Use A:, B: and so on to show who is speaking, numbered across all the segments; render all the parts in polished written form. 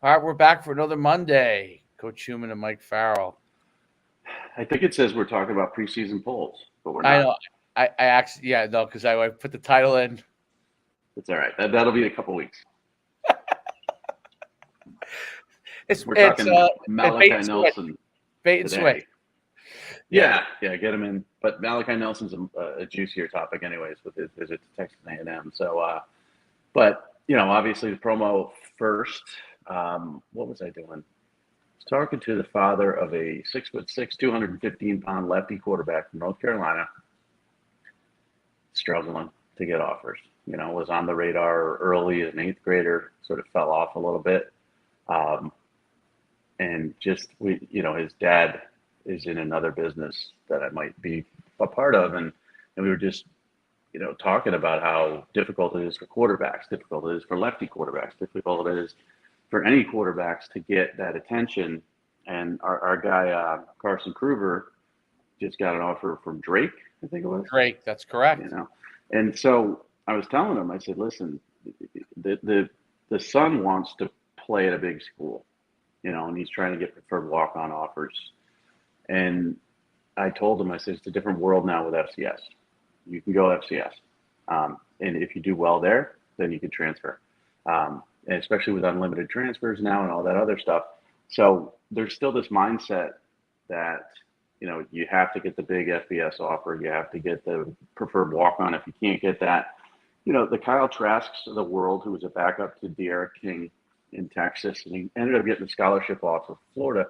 A: All right, we're back for another Monday. Coach Schuman and Mike Farrell.
B: I think it says we're talking about preseason polls, but we're
A: I
B: not.
A: know. I actually, yeah, no, because I put the title in.
B: It's all right. That'll be in a couple weeks.
A: It's
B: We're
A: it's
B: talking
A: bait
B: Malachi
A: and switch.
B: Nelson
A: Bait and switch.
B: today.
A: Yeah.
B: Yeah, get him in. But Malachi Nelson's a juicier topic, anyways, with his visit to Texas A&M. So, but obviously the promo first. What was I doing? I was talking to the father of a 6'6", 215-pound lefty quarterback from North Carolina, struggling to get offers. Was on the radar early as an eighth grader, sort of fell off a little bit. And just his dad is in another business that I might be a part of, and we were just talking about how difficult it is for quarterbacks, difficult it is for lefty quarterbacks, difficult it is for any quarterbacks to get that attention. And our guy Carson Kruger just got an offer from Drake, I think it was.
A: Drake, that's correct.
B: And so I was telling him, I said, listen, the son wants to play at a big school, and he's trying to get preferred walk-on offers. And I told him, I said, it's a different world now with FCS. You can go FCS. And if you do well there, then you can transfer. And especially with unlimited transfers now and all that other stuff. So there's still this mindset that, you have to get the big FBS offer. You have to get the preferred walk-on. If you can't get that, the Kyle Trasks of the world, who was a backup to De'Ara King in Texas, and he ended up getting a scholarship off of Florida.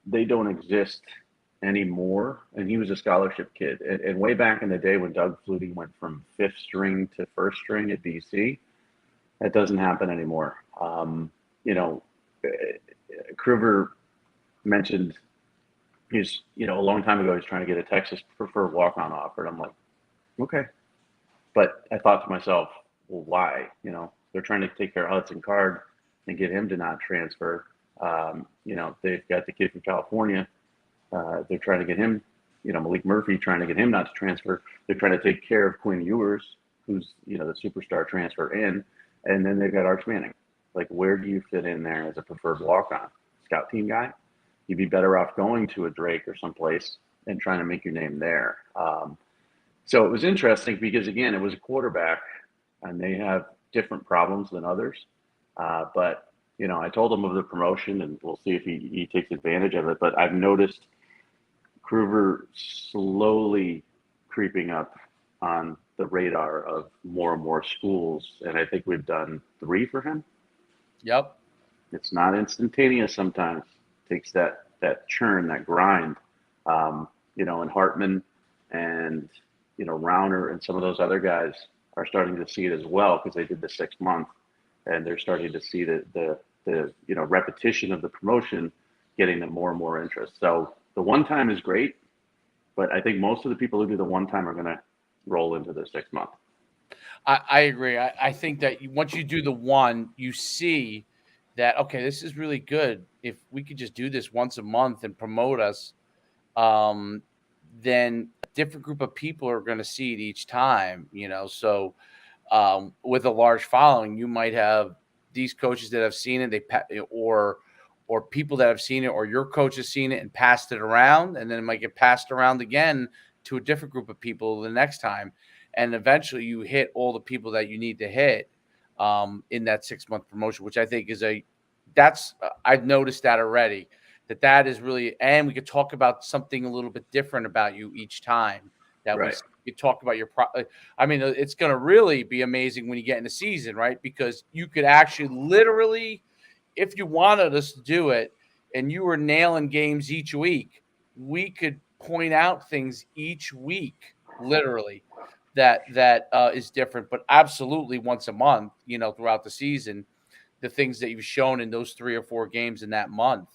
B: They don't exist anymore. And he was a scholarship kid. And way back in the day when Doug Flutie went from fifth string to first string at BC, that doesn't happen anymore. Kruger mentioned he's, a long time ago, he's trying to get a Texas preferred walk-on offer. And I'm like, okay. But I thought to myself, well, why? They're trying to take care of Hudson Card and get him to not transfer. They've got the kid from California. They're trying to get him, Malik Murphy, trying to get him not to transfer. They're trying to take care of Quinn Ewers, who's, the superstar transfer in. And then they've got Arch Manning. Like, where do you fit in there as a preferred walk-on? Scout team guy? You'd be better off going to a Drake or someplace and trying to make your name there. So it was interesting because, again, it was a quarterback, and they have different problems than others. But, I told him of the promotion, and we'll see if he takes advantage of it. But I've noticed Kruger slowly creeping up on the radar of more and more schools, and I think we've done 3 for him.
A: Yep.
B: It's not instantaneous sometimes. It takes that churn, that grind, and Hartman and, Rauner and some of those other guys are starting to see it as well because they did the 6 month, and they're starting to see the repetition of the promotion getting them more and more interest. So the one time is great, but I think most of the people who do the one time are going to roll into the 6 month.
A: I agree. I think that once you do the one, you see that, okay, this is really good. If we could just do this once a month and promote us, then a different group of people are going to see it each time, So with a large following, you might have these coaches that have seen it, or people that have seen it, or your coach has seen it and passed it around, and then it might get passed around again to a different group of people the next time. And eventually you hit all the people that you need to hit in that 6 month promotion, which I think is I've noticed that already, that is really, and we could talk about something a little bit different about you each time that
B: Right.
A: we talk about it's going to really be amazing when you get in the season, right? Because you could actually literally, if you wanted us to do it and you were nailing games each week, we could point out things each week, literally, that is different, but absolutely once a month, throughout the season, the things that you've shown in those 3 or 4 games in that month.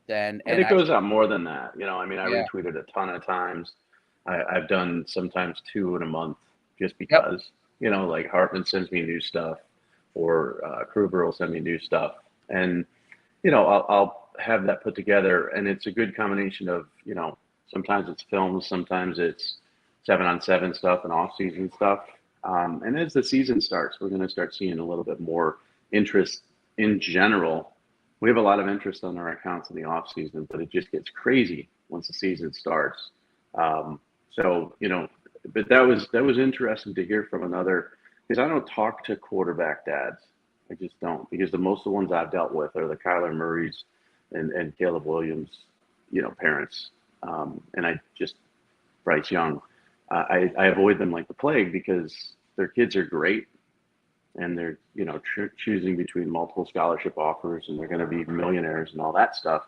B: And it goes out more than that. I
A: Yeah.
B: retweeted a ton of times. I've done sometimes 2 in a month just because, like Hartman sends me new stuff, or Kruger will send me new stuff. And, I'll have that put together, and it's a good combination of, sometimes it's films, sometimes it's 7-on-7 stuff and off-season stuff. And as the season starts, we're going to start seeing a little bit more interest in general We have a lot of interest on our accounts in the off season, but it just gets crazy once the season starts. So but that was interesting to hear from another, because I don't talk to quarterback dads. I just don't, because the most of the ones I've dealt with are the Kyler Murrays and Caleb Williams, parents, and I just Bryce Young. I avoid them like the plague because their kids are great, and they're choosing between multiple scholarship offers, and they're going to be millionaires and all that stuff.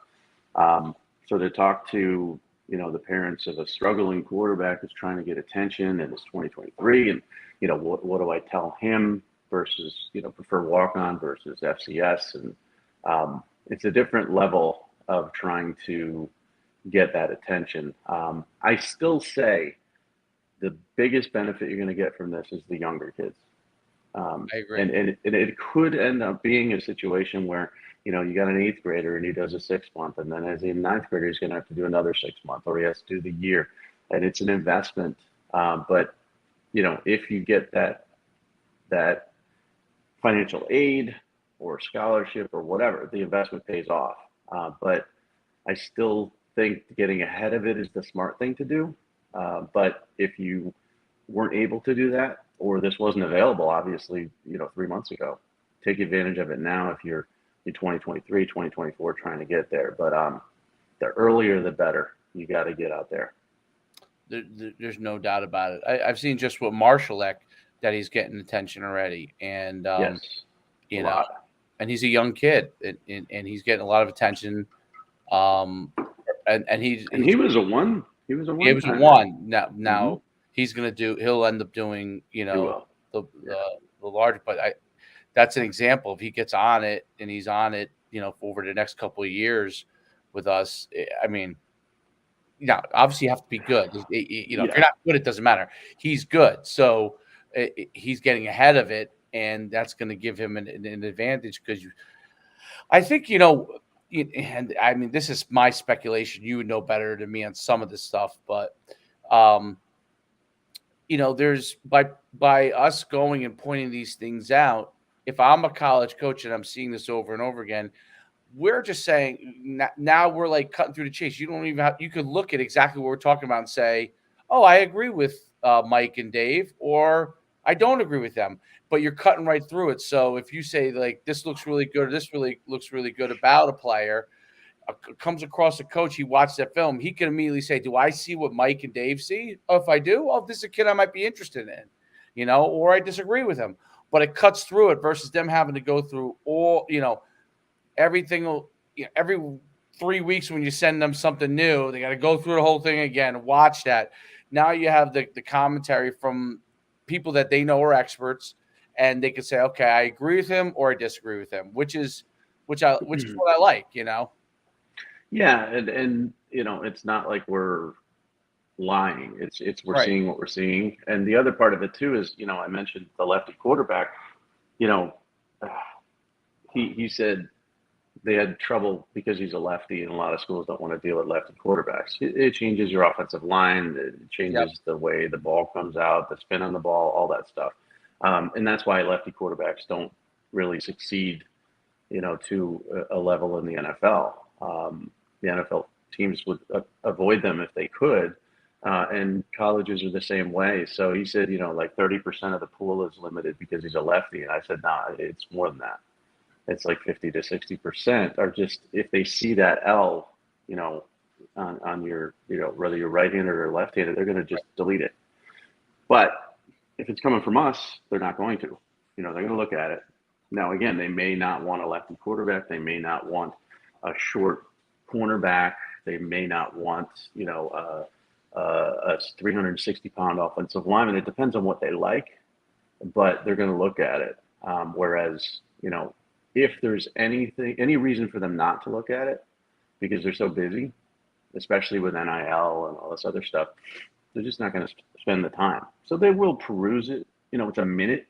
B: So to talk to the parents of a struggling quarterback who's trying to get attention, and it's 2023, and what do I tell him versus prefer walk on versus FCS, and it's a different level of trying to get that attention. I still say the biggest benefit you're going to get from this is the younger kids.
A: I agree.
B: And it could end up being a situation where, you got an eighth grader and he does a 6 month, and then as a ninth grader, he's going to have to do another 6 month, or he has to do the year. And it's an investment. But, if you get that financial aid or scholarship or whatever, the investment pays off. But I still think getting ahead of it is the smart thing to do. But if you weren't able to do that, or this wasn't available, obviously, 3 months ago, take advantage of it now if you're in 2023, 2024 trying to get there. But the earlier, the better. You got to get out there.
A: There's no doubt about it. I've seen just with Marshallek that he's getting attention already. And,
B: Yes,
A: and he's a young kid, and he's getting a lot of attention. And
B: he was a one. He was a one.
A: He was a one. Now
B: Mm-hmm.
A: He'll end up doing,
B: He will.
A: the large, but that's an example. If he gets on it and he's on it, over the next couple of years with us, I mean, obviously you have to be good. If you're not good, it doesn't matter. He's good. So he's getting ahead of it, and that's going to give him an advantage, because I think, and I mean, this is my speculation. You would know better than me on some of this stuff, but there's by us going and pointing these things out. If I'm a college coach and I'm seeing this over and over again, we're just saying now we're like cutting through the chase. You don't even you could look at exactly what we're talking about and say, "Oh, I agree with Mike and Dave," or "I don't agree with them." But you're cutting right through it. So if you say, like, this looks really good, or this really looks really good about a player, comes across a coach, he watched that film, he can immediately say, "Do I see what Mike and Dave see? Oh, if I do, this is a kid I might be interested in, or I disagree with him." But it cuts through it versus them having to go through all, everything. Every 3 weeks when you send them something new, they got to go through the whole thing again, watch that. Now you have the commentary from people that they know are experts, and they can say, "Okay, I agree with him or I disagree with him," which is what I like.
B: Yeah, and it's not like we're lying. It's we're
A: Right.
B: seeing what we're seeing. And the other part of it too is, I mentioned the lefty quarterback. He said they had trouble because he's a lefty, and a lot of schools don't want to deal with lefty quarterbacks. It changes your offensive line. It changes the way the ball comes out, the spin on the ball, all that stuff. And that's why lefty quarterbacks don't really succeed, to a level in the NFL. The NFL teams would avoid them if they could, and colleges are the same way. So he said, like 30% of the pool is limited because he's a lefty, and I said, nah, it's more than that. It's like 50 to 60% are just, if they see that L, on your, whether you're right-handed or left-handed, they're going to just delete it. But if it's coming from us, they're not going to. They're going to look at it. Now, again, they may not want a lefty quarterback. They may not want a short cornerback. They may not want, a 360-pound offensive lineman. It depends on what they like, but they're going to look at it. Whereas, if there's any reason for them not to look at it because they're so busy, especially with NIL and all this other stuff, they're just not going to spend the time. So they will peruse it. It's a minute.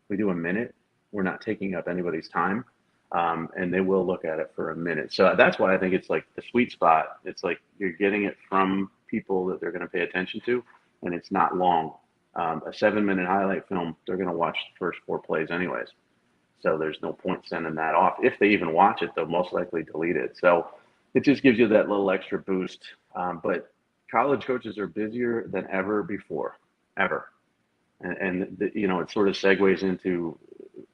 B: We do a minute. We're not taking up anybody's time. And they will look at it for a minute. So that's why I think it's like the sweet spot. It's like you're getting it from people that they're going to pay attention to, and it's not long. A 7-minute highlight film, they're going to watch the first 4 plays anyways. So there's no point sending that off. If they even watch it, they'll most likely delete it. So it just gives you that little extra boost. But college coaches are busier than ever before, ever. It sort of segues into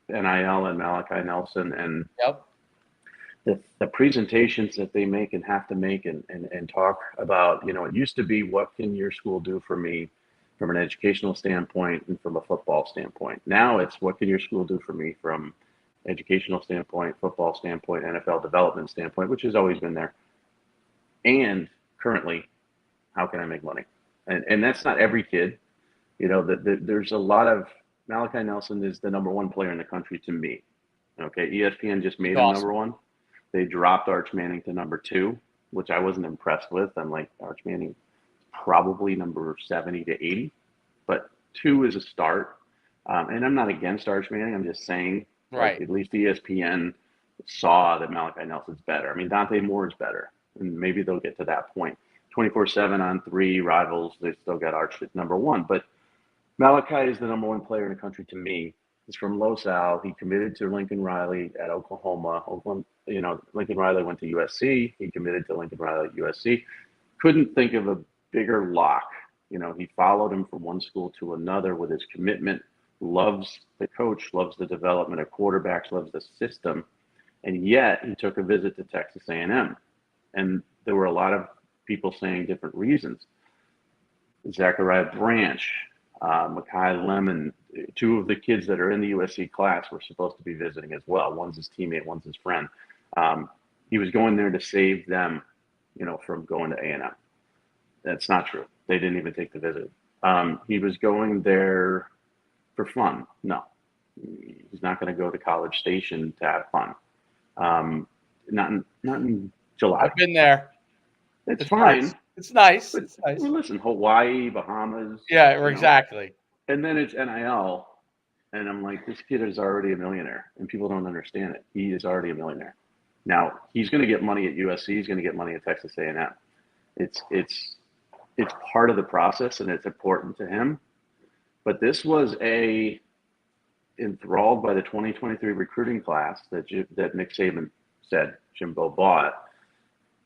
B: NIL and Malachi Nelson and
A: Yep.
B: the presentations that they make and have to make and talk about, it used to be, what can your school do for me from an educational standpoint and from a football standpoint? Now it's, what can your school do for me from educational standpoint, football standpoint, NFL development standpoint, which has always been there. And currently, how can I make money? And that's not every kid. There's a lot of, Malachi Nelson is the number one player in the country to me. Okay, ESPN just made him
A: Awesome.
B: number one. They dropped Arch Manning to number two, which I wasn't impressed with. I'm like, Arch Manning probably number 70 to 80, but two is a start. And I'm not against Arch Manning. I'm just saying,
A: Right.
B: at least ESPN saw that Malachi Nelson's better. I mean, Dante Moore's better, and maybe they'll get to that point. 24/7 on three rivals, they still got Arch at number one, but Malachi is the number one player in the country to me. He's from Los Al. He committed to Lincoln Riley at Oklahoma. Lincoln Riley went to USC. He committed to Lincoln Riley at USC. Couldn't think of a bigger lock. He followed him from one school to another with his commitment, loves the coach, loves the development of quarterbacks, loves the system. And yet he took a visit to Texas A&M. And there were a lot of people saying different reasons. Zachariah Branch, Makai Lemon, two of the kids that are in the USC class were supposed to be visiting as well. One's his teammate, one's his friend. He was going there to save them, from going to A&M. That's not true. They didn't even take the visit. He was going there for fun. No, he's not going to go to College Station to have fun. Not in July.
A: I've been there.
B: It's fine.
A: Nice. It's nice.
B: But,
A: it's nice.
B: Well, listen, Hawaii, Bahamas.
A: Yeah, exactly.
B: And then it's NIL. And I'm like, this kid is already a millionaire. And people don't understand it. He is already a millionaire. Now, he's going to get money at USC. He's going to get money at Texas A&M. It's part of the process, and it's important to him. But this was enthralled by the 2023 recruiting class that Nick Saban said Jimbo bought.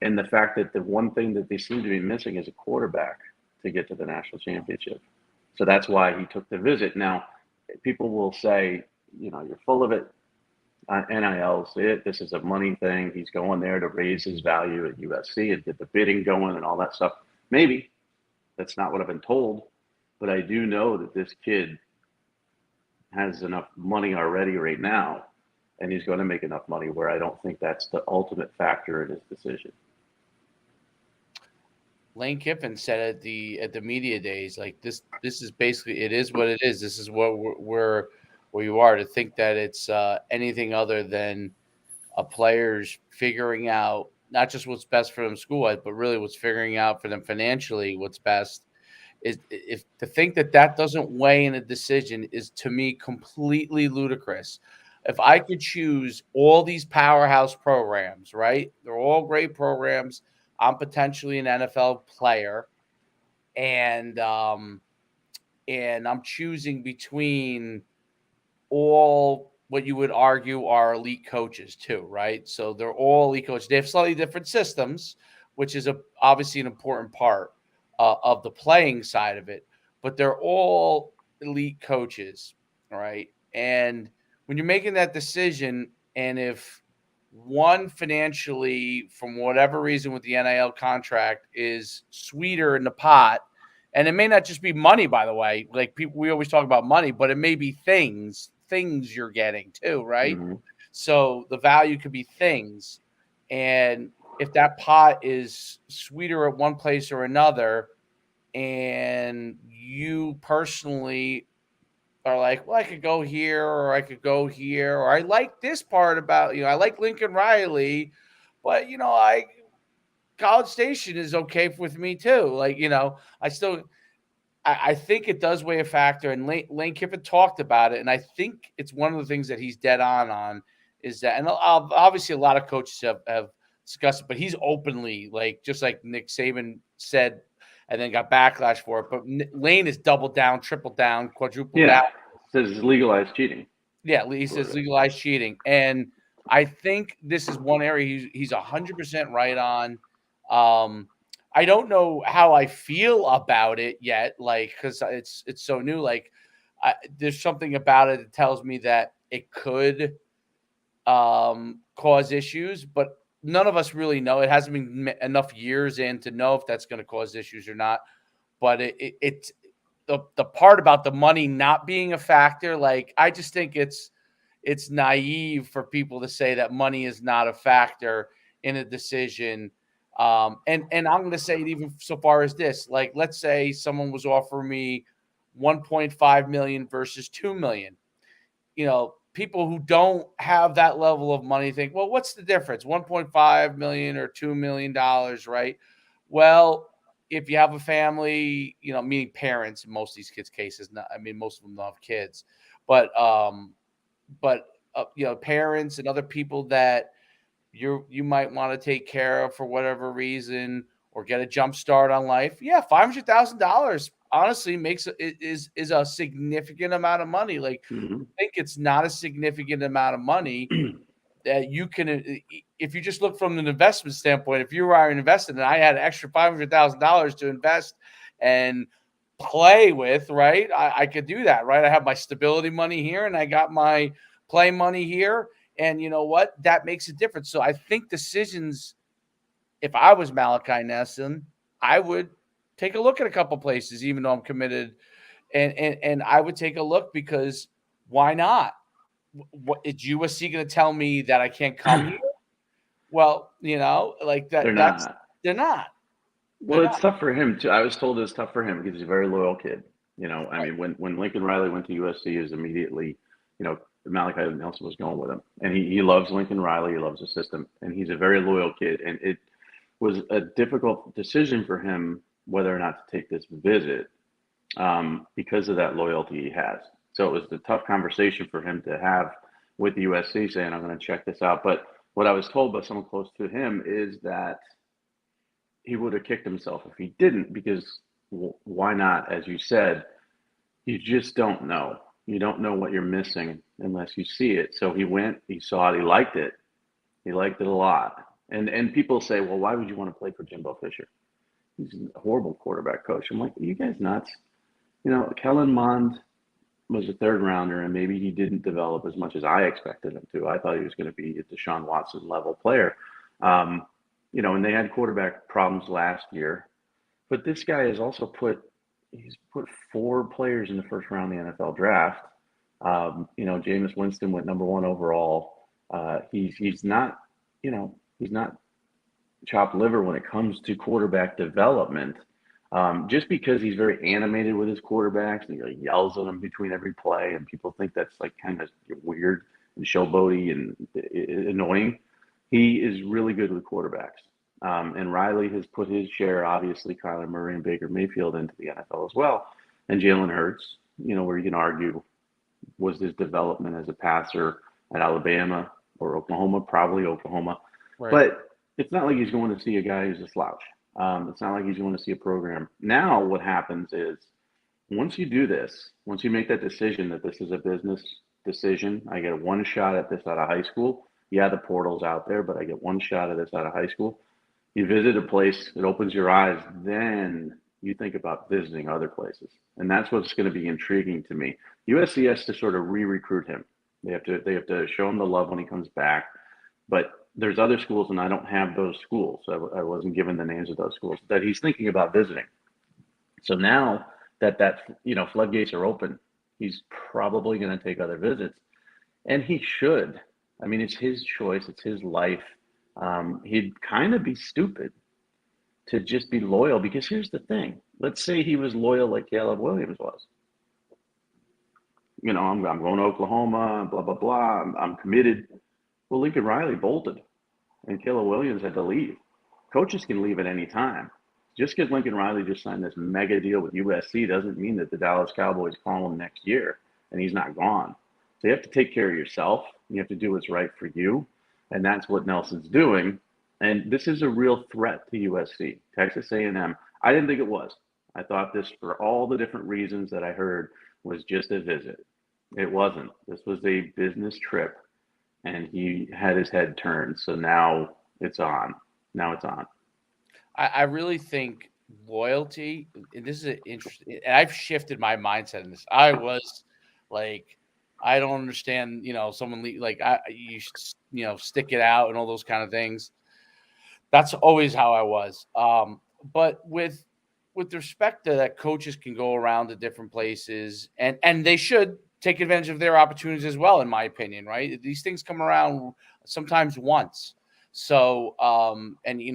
B: And the fact that the one thing that they seem to be missing is a quarterback to get to the national championship. So that's why he took the visit. Now, people will say, you're full of it. NIL's it. This is a money thing. He's going there to raise his value at USC and get the bidding going and all that stuff. Maybe. That's not what I've been told. But I do know that this kid has enough money already right now, and he's going to make enough money where I don't think that's the ultimate factor in his decision.
A: Lane Kiffin said at the media days, like this is basically, it is what it is. This is what where you are. To think that it's anything other than a player's figuring out not just what's best for them school-wise, but really what's figuring out for them financially what's best. Is if to think that doesn't weigh in a decision is, to me, completely ludicrous. If I could choose all these powerhouse programs, right? They're all great programs. I'm potentially an NFL player, and I'm choosing between all what you would argue are elite coaches too, right? So they're all elite coaches. They have slightly different systems, which is obviously an important part of the playing side of it, but they're all elite coaches, right? And when you're making that decision, and if one financially, from whatever reason with the NIL contract, is sweeter in the pot, and it may not just be money, by the way, like we always talk about money, but it may be things you're getting too, right?
B: Mm-hmm.
A: So the value could be things. And if that pot is sweeter at one place or another, and you personally are like, well, I could go here or I could go here, or I like this part about, I like Lincoln Riley, but, College Station is okay with me too. Like, I think it does weigh a factor, and Lane Kiffin talked about it, and I think it's one of the things that he's dead on is that, and obviously a lot of coaches have discussed it, but he's openly, like, just like Nick Saban said, and then got backlash for it. But Lane has doubled down, tripled down, quadrupled down.
B: Says it's legalized cheating.
A: Yeah, he says legalize cheating, and I think this is one area he's 100% right on. Um, I don't know how I feel about it yet, like because it's so new. Like, there's something about it that tells me that it could cause issues, but none of us really know. It hasn't been enough years in to know if that's going to cause issues or not. But it's the part about the money not being a factor. Like, I just think it's naive for people to say that money is not a factor in a decision. And I'm going to say it even so far as this. Like, let's say someone was offering me 1.5 million versus 2 million. People who don't have that level of money think, well, what's the difference? 1.5 million or $2 million, right? Well, if you have a family, meaning parents in most of these kids' cases, not, I mean, most of them don't have kids, but parents and other people that you might want to take care of for whatever reason or get a jump start on life. Yeah, $500,000 honestly is a significant amount of money. Like,
B: Mm-hmm.
A: I think it's not a significant amount of money that you can, if you just look from an investment standpoint. If you were invested and I had an extra $500,000 to invest and play with, right? I could do that, right? I have my stability money here and I got my play money here. And you know what? That makes a difference. So I think decisions, if I was Malachi Nesson, I would take a look at a couple places, even though I'm committed. And I would take a look because why not? What is USC going to tell me that I can't come here? Well, like that.
B: They're not.
A: They're not. They're
B: Well,
A: not.
B: it's tough for him too. I was told it's tough for him because he's a very loyal kid. I
A: Right.
B: mean, when Lincoln Riley went to USC, it was immediately, Malachi Nelson was going with him, and he loves Lincoln Riley. He loves the system, and he's a very loyal kid. And it was a difficult decision for him whether or not to take this visit, because of that loyalty he has. So it was a tough conversation for him to have with USC, saying, "I'm going to check this out." But what I was told by someone close to him is that he would have kicked himself if he didn't, because why not? As you said, you just don't know. You don't know what you're missing unless you see it. So he went, he saw it, he liked it. He liked it a lot. And people say, well, why would you want to play for Jimbo Fisher? He's a horrible quarterback coach. I'm like, are you guys nuts? Kellen Mond was a third rounder, and maybe he didn't develop as much as I expected him to. I thought he was going to be a Deshaun Watson level player. And they had quarterback problems last year. But this guy has also he's put four players in the first round of the NFL draft. Jameis Winston went number one overall. He's not, he's not chopped liver when it comes to quarterback development. Just because he's very animated with his quarterbacks and he yells at them between every play, and people think that's like kind of weird and showboaty and annoying. He is really good with quarterbacks. And Riley has put his share, obviously, Kyler Murray and Baker Mayfield into the NFL as well. And Jalen Hurts, where you can argue, was his development as a passer at Alabama or Oklahoma, probably Oklahoma.
A: Right.
B: But it's not like he's going to see a guy who's a slouch. It's not like he's going to see a program. Now, what happens is once you do this, once you make that decision that this is a business decision, I get one shot at this out of high school. Yeah, the portal's out there, but I get one shot at this out of high school. You visit a place, it opens your eyes, then you think about visiting other places. And that's what's going to be intriguing to me. USC has to sort of re-recruit him. They have to show him the love when he comes back. But there's other schools, and I don't have those schools. I wasn't given the names of those schools that he's thinking about visiting. So now that floodgates are open, he's probably going to take other visits, and he should. I mean, it's his choice. It's his life. He'd kind of be stupid to just be loyal, because here's the thing. Let's say he was loyal like Caleb Williams was. I'm going to Oklahoma, blah, blah, blah. I'm committed. Well, Lincoln Riley bolted, and Caleb Williams had to leave. Coaches can leave at any time. Just because Lincoln Riley just signed this mega deal with USC doesn't mean that the Dallas Cowboys call him next year and he's not gone. So you have to take care of yourself. You have to do what's right for you. And that's what Nelson's doing. And this is a real threat to USC. Texas A&M, I didn't think it was. I thought this, for all the different reasons that I heard, was just a visit. It wasn't. This was a business trip, and he had his head turned. So now it's on. Now it's on.
A: I really think loyalty, and this is an interesting, and I've shifted my mindset in this. I was like, I don't understand, someone like you should, stick it out and all those kind of things. That's always how I was. But with respect to that, coaches can go around to different places, and they should take advantage of their opportunities as well, in my opinion. Right? These things come around sometimes once. So, and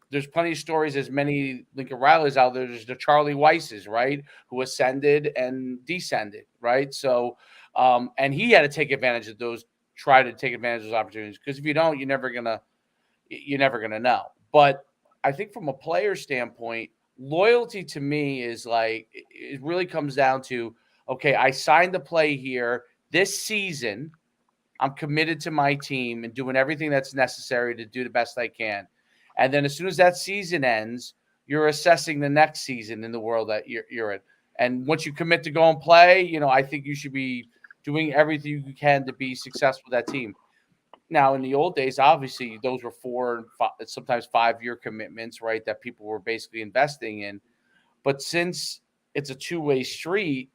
A: there's plenty of stories, as many Lincoln Riley's out there. There's the Charlie Weisses, right, who ascended and descended, right? So, and he had to take advantage of those, try to take advantage of those opportunities, because if you don't, you're never gonna know. But I think from a player standpoint, loyalty to me is like it really comes down to, okay, I signed to play here this season. I'm committed to my team and doing everything that's necessary to do the best I can. And then as soon as that season ends, you're assessing the next season in the world that you're in. And once you commit to go and play, I think you should be doing everything you can to be successful with that team. Now, in the old days, obviously, those were 4 and sometimes 5 year commitments, right? That people were basically investing in. But since it's a two-way street,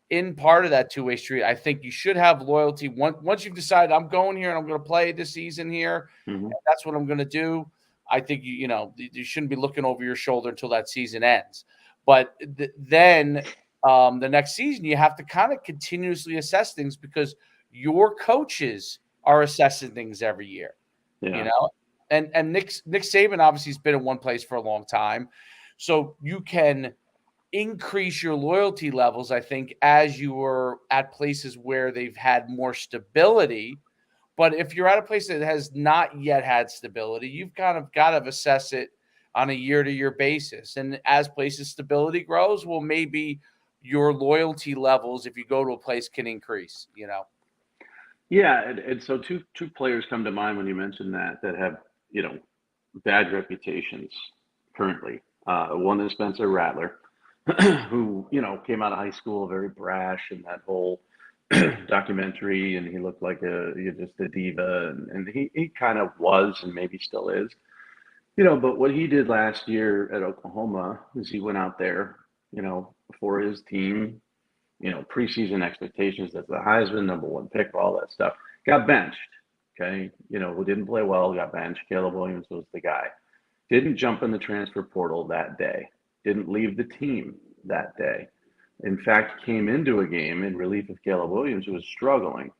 A: in part of that two-way street, I think you should have loyalty. Once you've decided I'm going here and I'm going to play this season here,
B: Mm-hmm.
A: and that's what I'm going to do. I think you shouldn't be looking over your shoulder until that season ends. But then the next season, you have to kind of continuously assess things, because your coaches are assessing things every year. You
B: Yeah.
A: know, and Nick Saban obviously has been in one place for a long time, so you can increase your loyalty levels, I think, as you were at places where they've had more stability. But if you're at a place that has not yet had stability, you've kind of got to assess it on a year to year basis. And as places stability grows, well, maybe your loyalty levels, if you go to a place, can increase.
B: Yeah, and so two players come to mind when you mention that have bad reputations currently. One is Spencer Rattler, who came out of high school very brash in that whole documentary, and he looked like just a diva, and he kind of was, and maybe still is. But what he did last year at Oklahoma is he went out there, for his team, preseason expectations that the Heisman, number one pick, all that stuff, got benched. Okay. Who didn't play well, got benched. Caleb Williams was the guy. Didn't jump in the transfer portal that day. Didn't leave the team that day. In fact, came into a game in relief of Caleb Williams, who was struggling.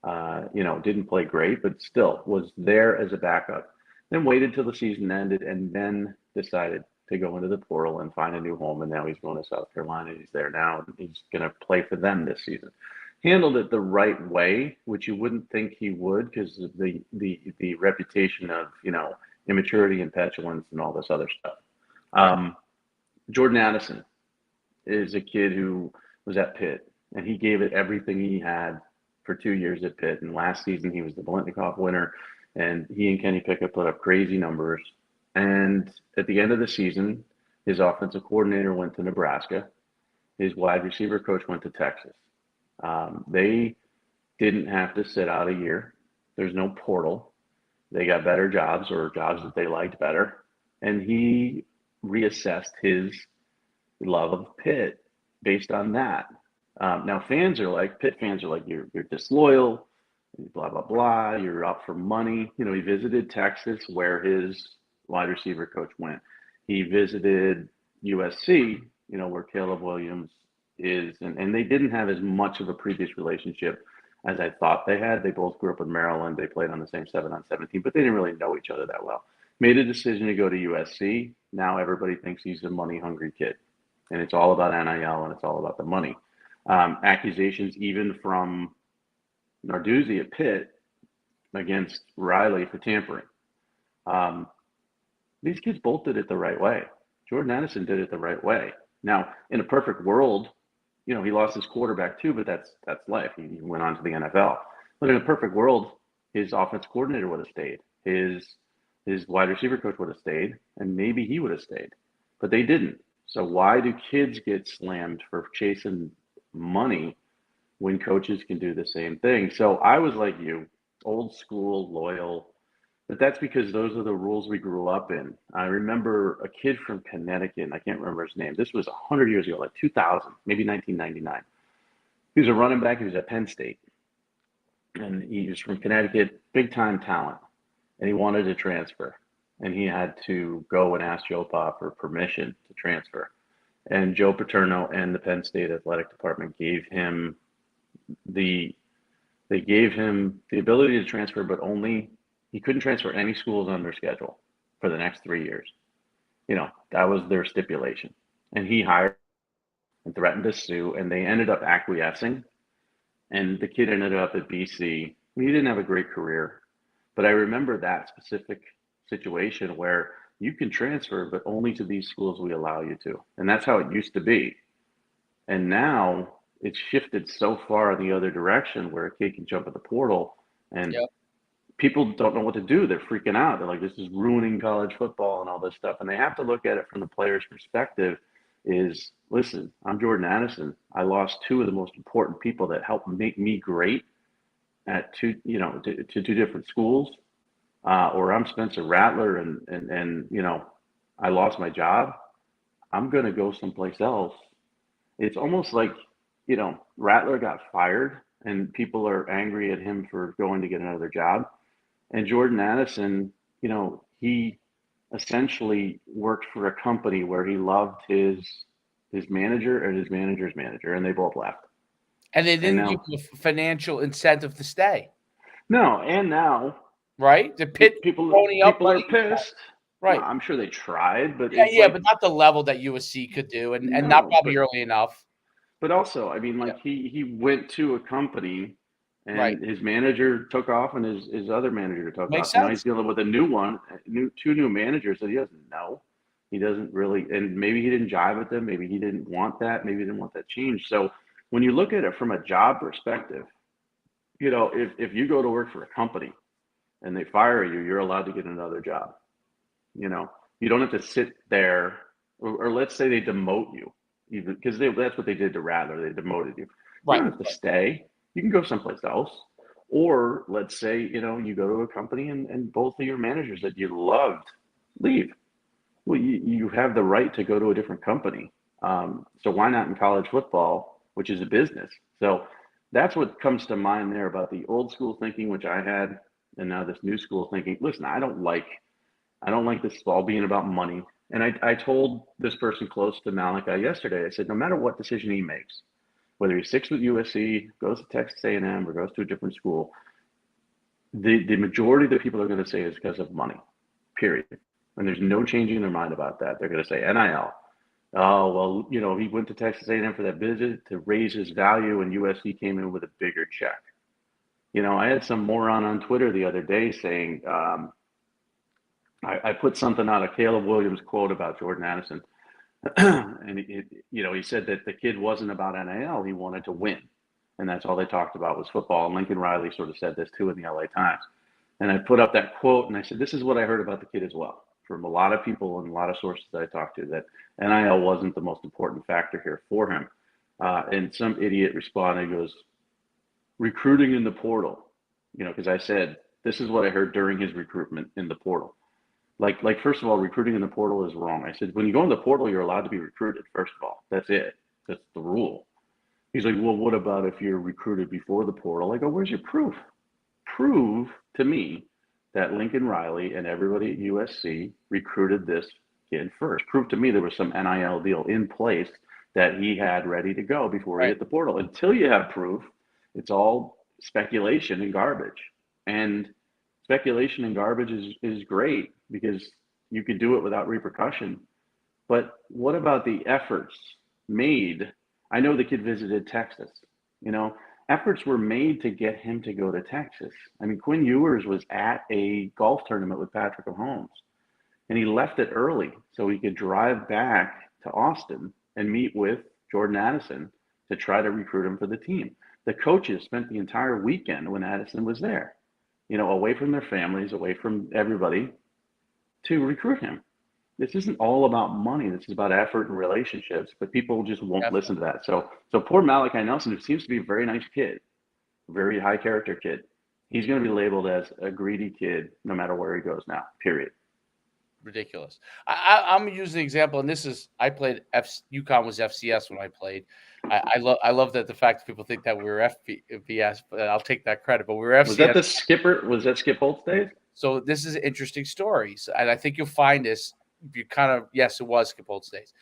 B: Didn't play great, but still was there as a backup. Then waited till the season ended and then decided to go into the portal and find a new home. And now he's going to South Carolina. He's there now. And he's going to play for them this season. Handled it the right way, which you wouldn't think he would, because of the reputation of immaturity and petulance and all this other stuff.
A: Right.
B: Jordan Addison is a kid who was at Pitt, and he gave it everything he had for 2 years at Pitt. And last season, he was the Bolitnikoff winner, and he and Kenny Pickett put up crazy numbers. And at the end of the season, his offensive coordinator went to Nebraska. His wide receiver coach went to Texas. They didn't have to sit out a year. There's no portal. They got better jobs, or jobs that they liked better. And he reassessed his love of Pitt based on that. Now, Pitt fans are like, you're disloyal, blah, blah, blah. You're out for money. He visited Texas, where his wide receiver coach went. He visited USC, where Caleb Williams is. And they didn't have as much of a previous relationship as I thought they had. They both grew up in Maryland. They played on the same 7-on-7 team, but they didn't really know each other that well. Made a decision to go to USC. Now everybody thinks he's a money-hungry kid. And it's all about NIL, and it's all about the money. Accusations even from Narduzzi at Pitt against Riley for tampering. These kids both did it the right way. Jordan Addison did it the right way. Now, in a perfect world, he lost his quarterback too, but that's life. He went on to the NFL. But in a perfect world, his offense coordinator would have stayed. His wide receiver coach would have stayed, and maybe he would have stayed. But they didn't. So why do kids get slammed for chasing money when coaches can do the same thing. So I was like you, old school, loyal, but that's because those are the rules we grew up in. I remember a kid from Connecticut, I can't remember his name. This was 100 years ago, like 2000, maybe 1999. He was a running back. He was at Penn State, and he was from Connecticut, big time talent, and he wanted to transfer, and he had to go and ask Joe Pa for permission to transfer. And Joe Paterno and the Penn State athletic department gave him the they gave him the ability to transfer, but only he couldn't transfer any schools on their schedule for the next 3 years. That was their stipulation. And he hired and threatened to sue, and they ended up acquiescing. And the kid ended up at BC. He didn't have a great career, but I remember that specific situation where you can transfer, but only to these schools we allow you to. And that's how it used to be. And now it's shifted so far in the other direction where a kid can jump at the portal and
A: Yep.
B: people don't know what to do. They're freaking out. They're like, this is ruining college football and all this stuff. And they have to look at it from the player's perspective is, listen, I'm Jordan Addison. I lost two of the most important people that helped make me great at to two different schools. Or I'm Spencer Rattler and I lost my job. I'm going to go someplace else. It's almost like, Rattler got fired and people are angry at him for going to get another job. And Jordan Addison, he essentially worked for a company where he loved his manager and his manager's manager, and they both left.
A: And they
B: And
A: didn't give
B: now,
A: him a financial incentive to stay,
B: no, and now
A: right? The pit
B: people
A: pony up
B: people are
A: money.
B: pissed. Well,
A: Right.
B: I'm sure they tried, but
A: Yeah,
B: it's
A: yeah,
B: like,
A: but not the level that USC could do, and not
B: no,
A: probably early enough.
B: but also, I mean,
A: Yeah.
B: like he went to a company
A: Right.
B: and his manager took off and his other manager took
A: Makes
B: off. And now he's
A: sense.
B: dealing with a new one, two new managers that he doesn't know. He doesn't really, and maybe he didn't jive with them. Maybe he didn't want that. Maybe he didn't want that change. So when you look at it from a job perspective, if you go to work for a company and they fire you, you're allowed to get another job. You know, you don't have to sit there, or let's say they demote you, even because that's what they did to Rattler. They demoted you. You
A: Right.
B: don't have to stay. You can go someplace else. Or let's say, you go to a company and both of your managers that you loved leave. Well, you have the right to go to a different company. So why not in college football, which is a business? So that's what comes to mind there about the old school thinking, which I had, and now this new school thinking. Listen, I don't like this all being about money. And I told this person close to Malachi yesterday, I said, no matter what decision he makes, whether he sticks with USC, goes to Texas A&M, or goes to a different school, the majority of the people are going to say it's because of money, period. And there's no changing their mind about that. They're going to say NIL. Oh, well, he went to Texas A&M for that visit to raise his value, and USC came in with a bigger check. I had some moron on Twitter the other day saying, I put something out, a Caleb Williams quote about Jordan Addison. And he said that the kid wasn't about NIL. He wanted to win. And that's all they talked about was football. And Lincoln Riley sort of said this too in the LA Times. And I put up that quote and I said, this is what I heard about the kid as well from a lot of people and a lot of sources that I talked to, that NIL wasn't the most important factor here for him. And some idiot responded, he goes, recruiting in the portal, because I said, this is what I heard during his recruitment in the portal. Like first of all, recruiting in the portal is wrong. I said, when you go in the portal, you're allowed to be recruited. First of all, that's it. That's the rule. He's like, well, what about if you're recruited before the portal? I go, where's your proof? Prove to me that Lincoln Riley and everybody at USC recruited this kid first. Prove to me there was some NIL deal in place that he had ready to go before he
A: Right.
B: hit the portal. Until you have proof, it's all speculation and garbage. And speculation and garbage is great because you could do it without repercussion. But what about the efforts made? I know the kid visited Texas. Efforts were made to get him to go to Texas. I mean, Quinn Ewers was at a golf tournament with Patrick Mahomes, and he left it early so he could drive back to Austin and meet with Jordan Addison to try to recruit him for the team. The coaches spent the entire weekend when Addison was there, away from their families, away from everybody, to recruit him. this isn't all about money. This is about effort and relationships, but people just won't listen
A: Definitely.
B: to that. So poor Malachi Nelson, who seems to be a very nice kid, very high character kid, he's going to be labeled as a greedy kid no matter where he goes now. Period.
A: Ridiculous. I'm using the example, and this is I played UConn was FCS when I played. I love that the fact that people think that we were FBS, but I'll take that credit. But we were
B: Was that
A: FCS.
B: the skipper? Was that Skip Holtz days?
A: So this is interesting stories, and I think you'll find this. You kind of yes, it was Skip Holtz days.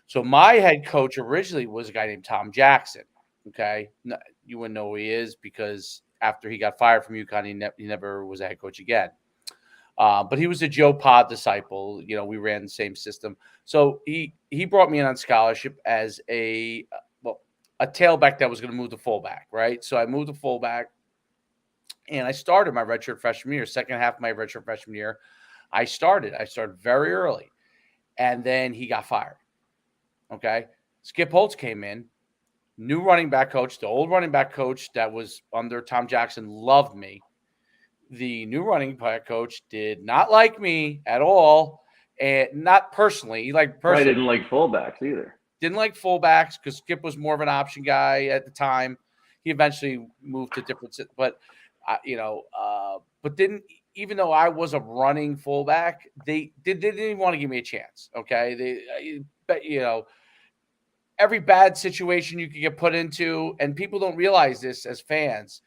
A: So my head coach originally was a guy named Tom Jackson. Okay, you wouldn't know who he is because after he got fired from UConn, he never was a head coach again. But he was a Joe Pod disciple. You know, we ran the same system. So he brought me in on scholarship as a tailback that was going to move to fullback, right? So I moved to fullback, and I started my redshirt freshman year. Second half of my redshirt freshman year, I started. I started very early, and then he got fired. Okay, Skip Holtz came in, new running back coach. The old running back coach that was under Tom Jackson loved me. The new running back coach did not like me at all, and not personally. He liked
B: Probably
A: personally
B: didn't like fullbacks either.
A: didn't like fullbacks because Skip was more of an option guy at the time. He eventually moved to different, but but didn't even though I was a running fullback, they didn't even want to give me a chance. Okay, but every bad situation you could get put into, and people don't realize this as fans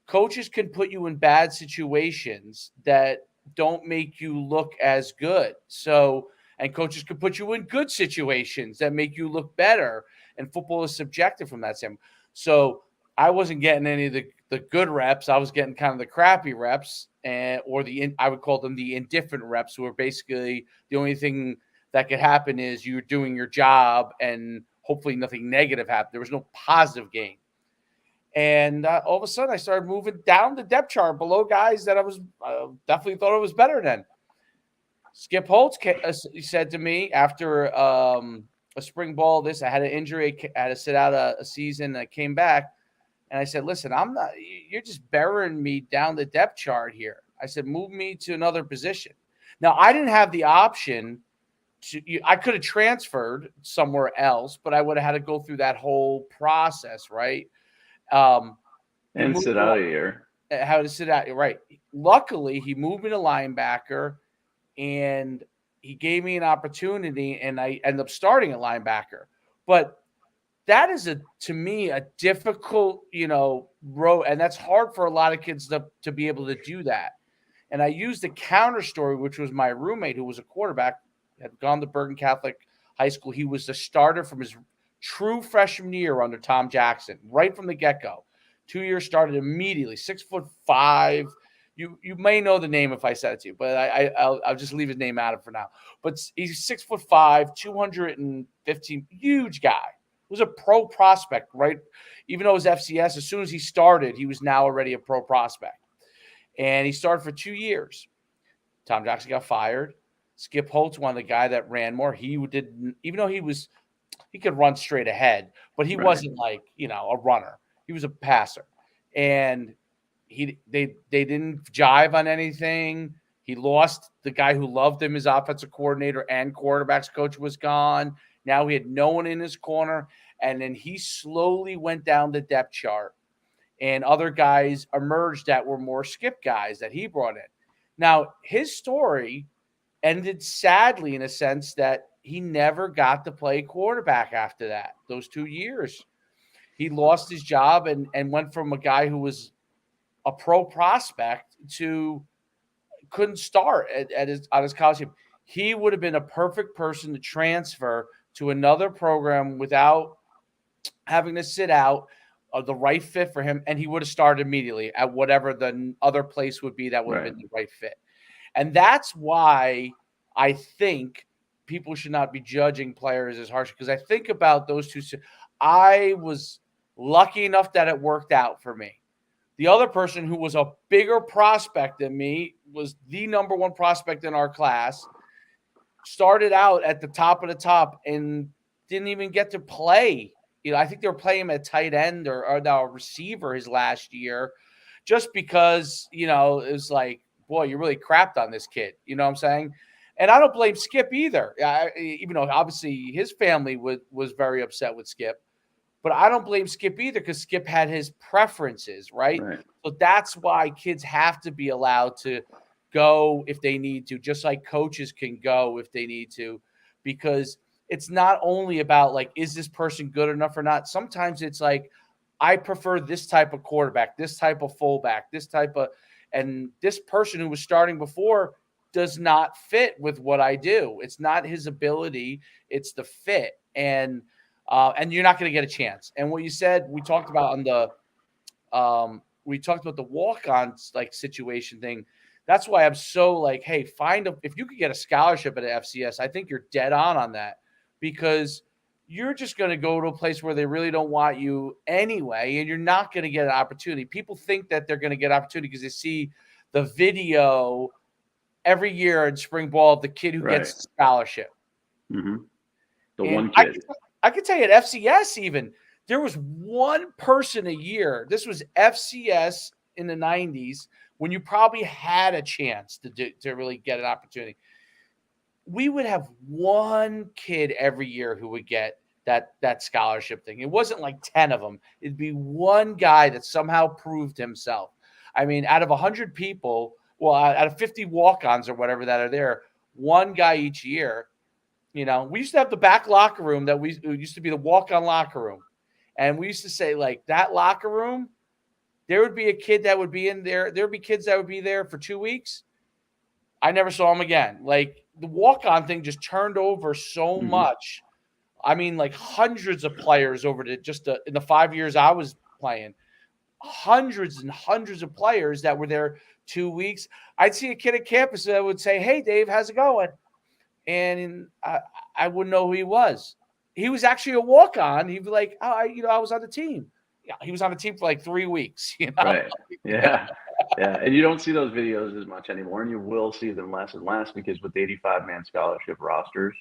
A: coaches can put you in bad situations that don't make you look as good. So, and coaches can put you in good situations that make you look better. And football is subjective from that standpoint. So, I wasn't getting any of the good reps. I was getting kind of the crappy reps, or I would call them the indifferent reps, who are basically the only thing that could happen is you're doing your job and hopefully nothing negative happened. There was no positive gain. And all of a sudden, I started moving down the depth chart below guys that I was definitely thought I was better than. Skip Holtz said to me after a spring ball, I had an injury, I had to sit out a season. I came back, and I said, "Listen, I'm not. You're just burying me down the depth chart here." I said, "Move me to another position." Now, I didn't have the option I could have transferred somewhere else, but I would have had to go through that whole process, right? He
B: And
A: moved
B: sit out a year.
A: how to sit out. Right. Luckily, he moved me to linebacker, and he gave me an opportunity, and I ended up starting at linebacker. But that is to me a difficult, road, and that's hard for a lot of kids to be able to do that. And I used the counter story, which was my roommate who was a quarterback, had gone to Bergen Catholic High School. He was the starter from his true freshman year under Tom Jackson, right from the get-go. 2 years started immediately, 6'5". You may know the name if I said it to you, but I'll just leave his name out of it for now. But he's 6'5", 215, huge guy. He was a pro prospect, right? Even though it was FCS, as soon as he started, he was now already a pro prospect. And he started for 2 years. Tom Jackson got fired. Skip Holtz, one of the guy that ran more, he didn't, even though he could run straight ahead, but he
B: Right.
A: wasn't like, a runner. He was a passer. And they didn't jive on anything. He lost the guy who loved him, his offensive coordinator and quarterbacks coach was gone. Now he had no one in his corner. And then he slowly went down the depth chart. And other guys emerged that were more Skip guys that he brought in. Now, his story ended sadly in a sense that he never got to play quarterback after that. Those 2 years, he lost his job and went from a guy who was a pro prospect to couldn't start on his college team. He would have been a perfect person to transfer to another program without having to sit out, the right fit for him, and he would have started immediately at whatever the other place would be that would have
B: Right.
A: been the right fit. And that's why I think people should not be judging players as harsh, because I think about those two. I was lucky enough that it worked out for me. The other person who was a bigger prospect than me was the number one prospect in our class, started out at the top of the top and didn't even get to play. I think they were playing him at tight end or now a receiver his last year, just because, it was like, boy, you really crapped on this kid. You know what I'm saying? And I don't blame Skip either. Even though obviously his family was very upset with Skip, but I don't blame Skip either because Skip had his preferences, right?
B: Right.
A: So that's why kids have to be allowed to go if they need to, just like coaches can go if they need to, because it's not only about like, is this person good enough or not? Sometimes it's like, I prefer this type of quarterback, this type of fullback, this type of, and this person who was starting before does not fit with what I do. It's not his ability, it's the fit. And you're not going to get a chance. And what you said, we talked about on the we talked about the walk-on like situation thing. That's why I'm so like, hey, find a if you could get a scholarship at an FCS, I think you're dead on that because you're just going to go to a place where they really don't want you anyway, and you're not going to get an opportunity. People think that they're going to get opportunity because they see the video every year in spring ball of the kid who
B: Right.
A: gets the scholarship.
B: Mm-hmm. The
A: And
B: one kid.
A: I could tell you at FCS even there was one person a year. This was FCS in the 90s when you probably had a chance to really get an opportunity. We would have one kid every year who would get that scholarship thing. It wasn't like 10 of them. It'd be one guy that somehow proved himself. I mean, out of 100 people, well, out of 50 walk-ons or whatever that are there, one guy each year. We used to have the back locker room that it used to be the walk-on locker room. And we used to say, like, that locker room, there would be a kid that would be in there. There would be kids that would be there for 2 weeks. I never saw them again. Like, the walk-on thing just turned over so
B: Mm-hmm.
A: much. I mean, like, hundreds of players over to in the 5 years I was playing, hundreds and hundreds of players that were there 2 weeks. I'd see a kid at campus that would say, "Hey, Dave, how's it going?" And I wouldn't know who he was. He was actually a walk on. He'd be like, "Oh, I was on the team." Yeah, he was on the team for like 3 weeks.
B: Right. Yeah. Yeah. And you don't see those videos as much anymore, and you will see them less and less because with 85-man scholarship rosters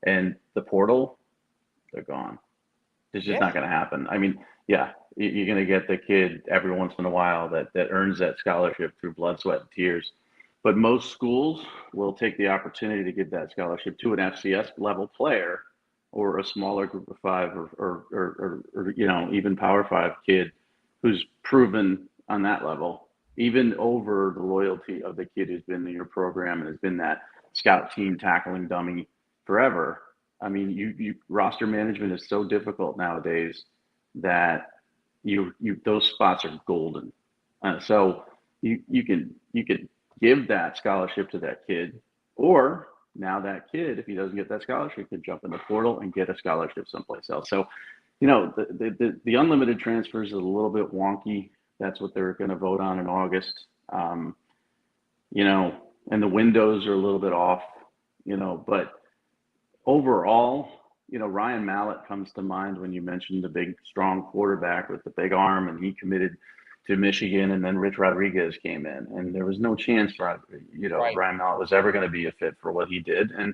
B: and the portal, they're gone. It's just
A: Yeah,
B: not going to happen. I mean, yeah, you're going to get the kid every once in a while that earns that scholarship through blood, sweat, and tears. But most schools will take the opportunity to give that scholarship to an FCS level player or a smaller group of five or even Power Five kid who's proven on that level, even over the loyalty of the kid who's been in your program and has been that scout team tackling dummy forever. I mean, you roster management is so difficult nowadays that you those spots are golden. So you can give that scholarship to that kid, or now that kid, if he doesn't get that scholarship, can jump in the portal and get a scholarship someplace else. So, the unlimited transfers is a little bit wonky. That's what they're going to vote on in August. You know, and the windows are a little bit off. But overall, Ryan Mallett comes to mind when you mentioned the big, strong quarterback with the big arm, and he committed to Michigan, and then Rich Rodriguez came in, and there was no chance for
A: right.
B: Ryan Mallett was ever going to be a fit for what he did, and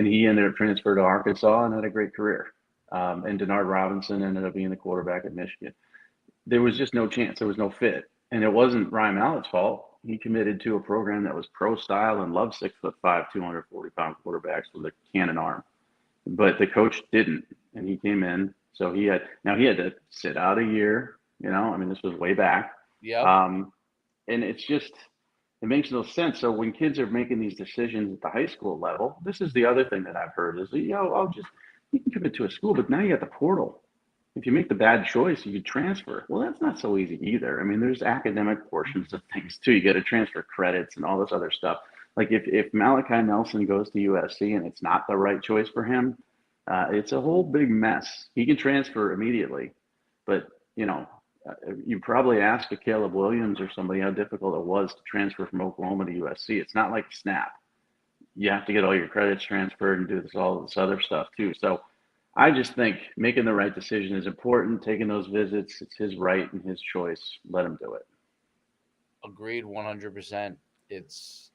B: he ended up transferred to Arkansas and had a great career. And Denard Robinson ended up being the quarterback at Michigan. There was just no chance. There was no fit, and it wasn't Ryan Mallett's fault. He committed to a program that was pro style and loved 6'5", 240-pound quarterbacks with a cannon arm. But the coach didn't, and he came in. So he had to sit out a year. I mean, this was way back.
A: Yep.
B: And it makes no sense. So when kids are making these decisions at the high school level, this is the other thing that I've heard is, you can commit to a school, but now you got the portal. If you make the bad choice, you transfer. Well, that's not so easy either. I mean, there's academic portions of things too. You got to transfer credits and all this other stuff. Like if Malachi Nelson goes to USC and it's not the right choice for him, it's a whole big mess. He can transfer immediately, but you probably ask a Caleb Williams or somebody how difficult it was to transfer from Oklahoma to USC. It's not like snap. You have to get all your credits transferred and do all this other stuff too. So I just think making the right decision is important. Taking those visits, it's his right and his choice. Let him do it.
A: Agreed 100%. It's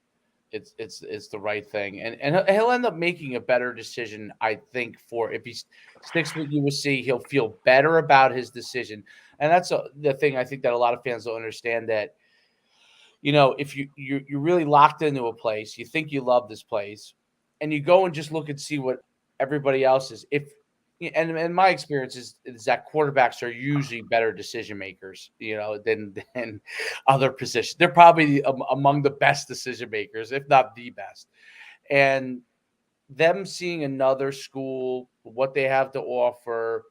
A: the right thing, and he'll end up making a better decision, I think. For if he sticks with USC, he'll feel better about his decision, and that's the thing I think that a lot of fans don't understand. That if you're really locked into a place, you think you love this place, and you go and just look and see what everybody else is. If and my experience is that quarterbacks are usually better decision makers, than other positions. They're probably among the best decision makers, if not the best. And them seeing another school, what they have to offer,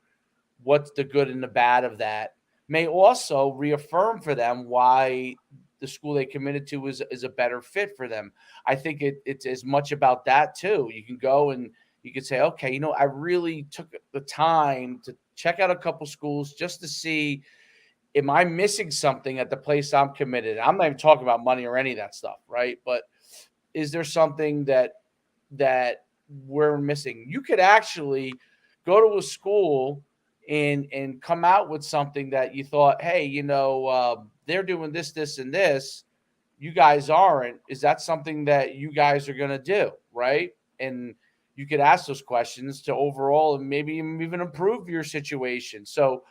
A: what's the good and the bad of that, may also reaffirm for them why the school they committed to is a better fit for them. I think it's as much about that too. You can go and you can say, okay, I really took the time to check out a couple schools just to see, am I missing something at the place I'm committed? I'm not even talking about money or any of that stuff, right? But is there something that we're missing? You could actually go to a school and come out with something that you thought, hey, they're doing this, this, and this. You guys aren't. Is that something that you guys are going to do, right? And you could ask those questions to overall and maybe even improve your situation. So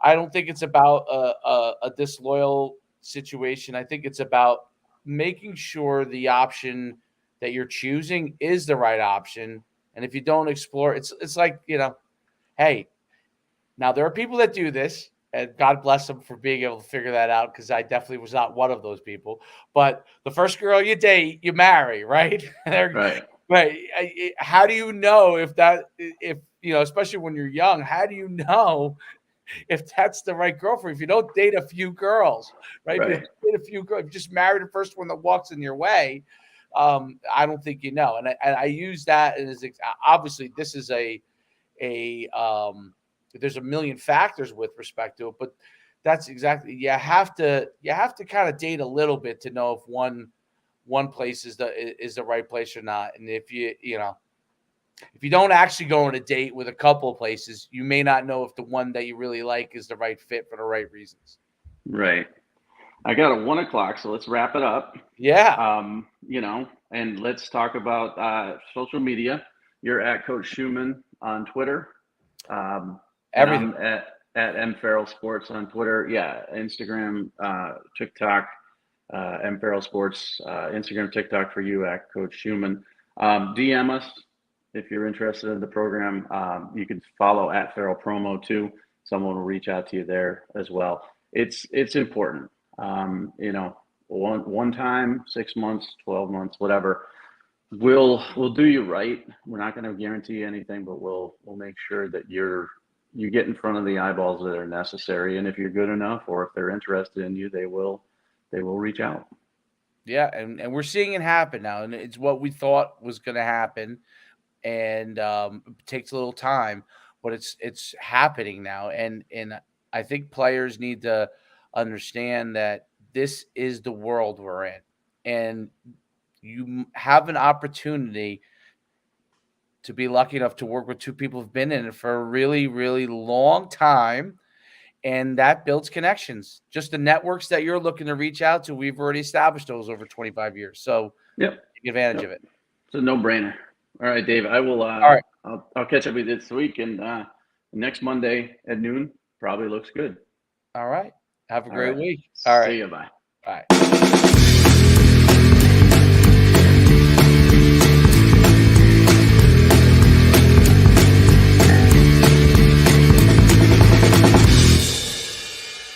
A: I don't think it's about a disloyal situation. I think it's about making sure the option that you're choosing is the right option. And if you don't explore, it's like, hey, now there are people that do this, and God bless them for being able to figure that out, because I definitely was not one of those people. But the first girl you date, you marry, right?
B: Right.
A: Right. How do you know if especially when you're young, how do you know if that's the right girl for you? If you don't date a few girls, right? If you
B: Right.
A: don't date a few girls, if you just marry the first one that walks in your way, I don't think you know. And I use that as obviously this is a there's a million factors with respect to it, but that's exactly, you have to kind of date a little bit to know if one place is the right place or not. And if you don't actually go on a date with a couple of places, you may not know if the one that you really like is the right fit for the right reasons.
B: Right. I got a 1 o'clock, so let's wrap it up.
A: Yeah,
B: And let's talk about social media. You're at Coach Schuman on Twitter, and
A: everything.
B: I'm at M Farrell Sports on Twitter. Yeah, Instagram, TikTok, M Farrell Sports, Instagram, TikTok for you at Coach Schuman. DM us if you're interested in the program. You can follow at Farrell Promo too. Someone will reach out to you there as well. It's important. One time, 6 months, 12 months, whatever. We'll do you right. We're not going to guarantee anything, but we'll make sure that you get in front of the eyeballs that are necessary. And if you're good enough, or if they're interested in you, they will reach out.
A: Yeah, and we're seeing it happen now, and it's what we thought was going to happen. And it takes a little time, but it's happening now. And I think players need to understand that this is the world we're in, and you have an opportunity to be lucky enough to work with two people who've been in it for a really, really long time. And that builds connections. Just the networks that you're looking to reach out to, we've already established those over 25 years. So
B: Yep.
A: take advantage
B: Yep.
A: of it.
B: It's a no-brainer. All right, Dave. I will.
A: All right.
B: I'll catch up with you this week, and next Monday at noon probably looks good.
A: All right. Have a
B: All
A: great
B: right.
A: week. All right.
B: See you. Bye.
A: All right.